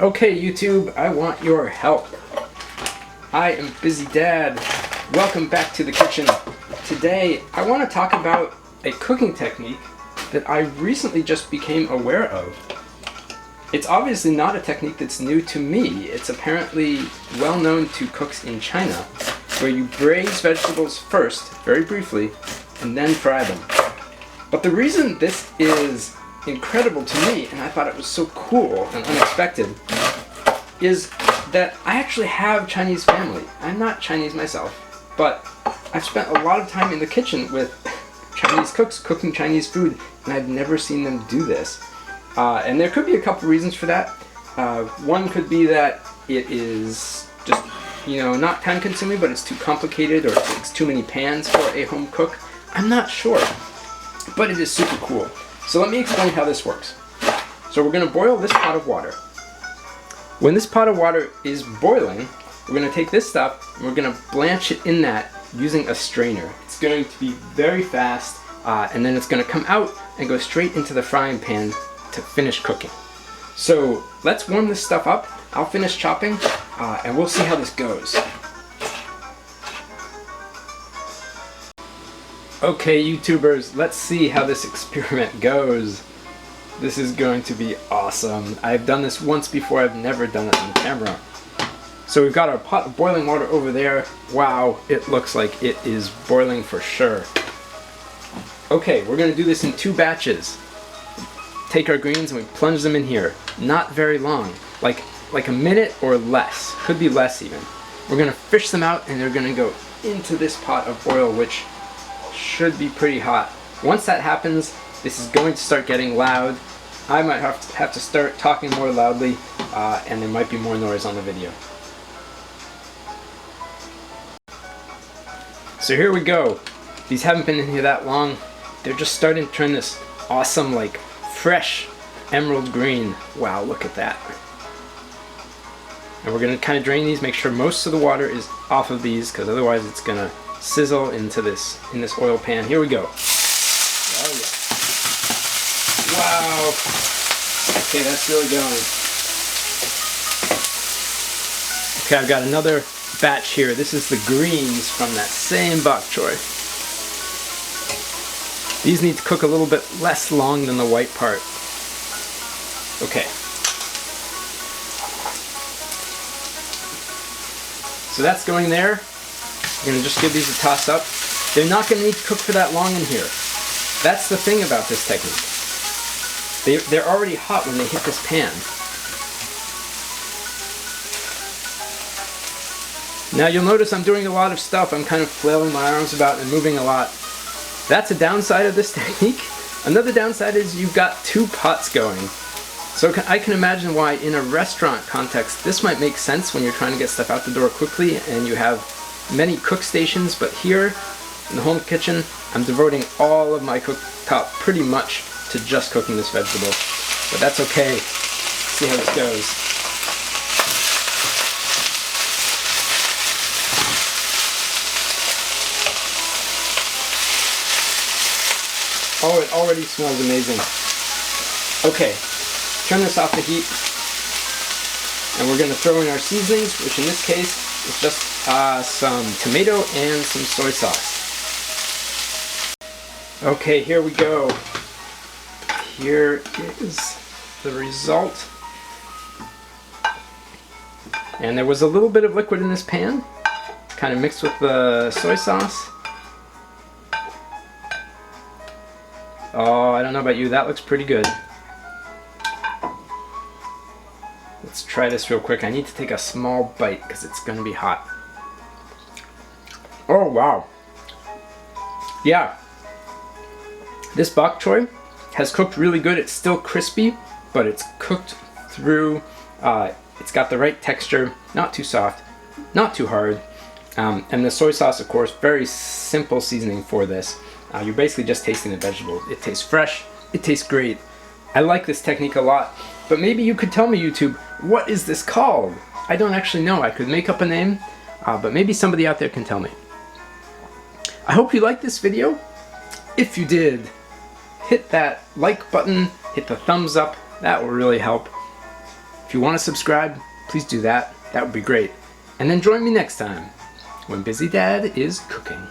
Okay, YouTube, I want your help. I am Busy Dad. Welcome back to the kitchen. Today, I want to talk about a cooking technique that I recently just became aware of. It's obviously not a technique that's new to me. It's apparently well known to cooks in China, where you braise vegetables first, very briefly, and then fry them. But the reason this is incredible to me, and I thought it was so cool and unexpected, is that I actually have Chinese family. I'm not Chinese myself, but I've spent a lot of time in the kitchen with Chinese cooks cooking Chinese food, and I've never seen them do this. And there could be a couple reasons for that. One could be that it is just, not time consuming, but it's too complicated, or it takes too many pans for a home cook. I'm not sure, but it is super cool. So let me explain how this works. So we're going to boil this pot of water. When this pot of water is boiling, we're going to take this stuff and we're going to blanch it in that using a strainer. It's going to be very fast, and then it's going to come out and go straight into the frying pan to finish cooking. So let's warm this stuff up. I'll finish chopping, and we'll see how this goes. Okay, YouTubers, let's see how this experiment goes. This is going to be awesome. I've done this once before, I've never done it on camera. So we've got our pot of boiling water over there. Wow, it looks like it is boiling for sure. Okay, we're gonna do this in 2 batches. Take our greens and we plunge them in here. Not very long, like a minute or less. Could be less even. We're gonna fish them out and they're gonna go into this pot of oil, which should be pretty hot. Once that happens, this is going to start getting loud. I might have to start talking more loudly, and there might be more noise on the video. So here we go. These haven't been in here that long. They're just starting to turn this awesome, like, fresh emerald green. Wow, look at that. And we're gonna kind of drain these, make sure most of the water is off of these, because otherwise it's gonna sizzle into this oil pan. Here we go. Oh yeah. Wow. Okay, that's really going. Okay, I've got another batch here. This is the greens from that same bok choy. These need to cook a little bit less long than the white part. Okay. So that's going there. I'm going to just give these a toss up. They're not going to need to cook for that long in here. That's the thing about this technique. They're already hot when they hit this pan. Now you'll notice I'm doing a lot of stuff. I'm kind of flailing my arms about and moving a lot. That's a downside of this technique. Another downside is you've got 2 pots going. So I can imagine why in a restaurant context this might make sense when you're trying to get stuff out the door quickly and you have many cook stations, but here in the home kitchen I'm devoting all of my cooktop pretty much to just cooking this vegetable. But that's okay. Let's see how this goes. Oh, it already smells amazing. Okay, turn this off the heat, and we're going to throw in our seasonings, which in this case is just some tomato and some soy sauce. Okay, here we go. Here is the result. And there was a little bit of liquid in this pan, kind of mixed with the soy sauce. Oh, I don't know about you, that looks pretty good. Let's try this real quick. I need to take a small bite because it's going to be hot. Oh, wow. Yeah. This bok choy has cooked really good. It's still crispy, but it's cooked through. It's got the right texture, not too soft, not too hard. And the soy sauce, of course, very simple seasoning for this. You're basically just tasting the vegetable. It tastes fresh. It tastes great. I like this technique a lot. But maybe you could tell me, YouTube, what is this called? I don't actually know. I could make up a name, but maybe somebody out there can tell me. I hope you liked this video. If you did, hit that like button, hit the thumbs up. That will really help. If you want to subscribe, please do that. That would be great. And then join me next time when Busy Dad is cooking.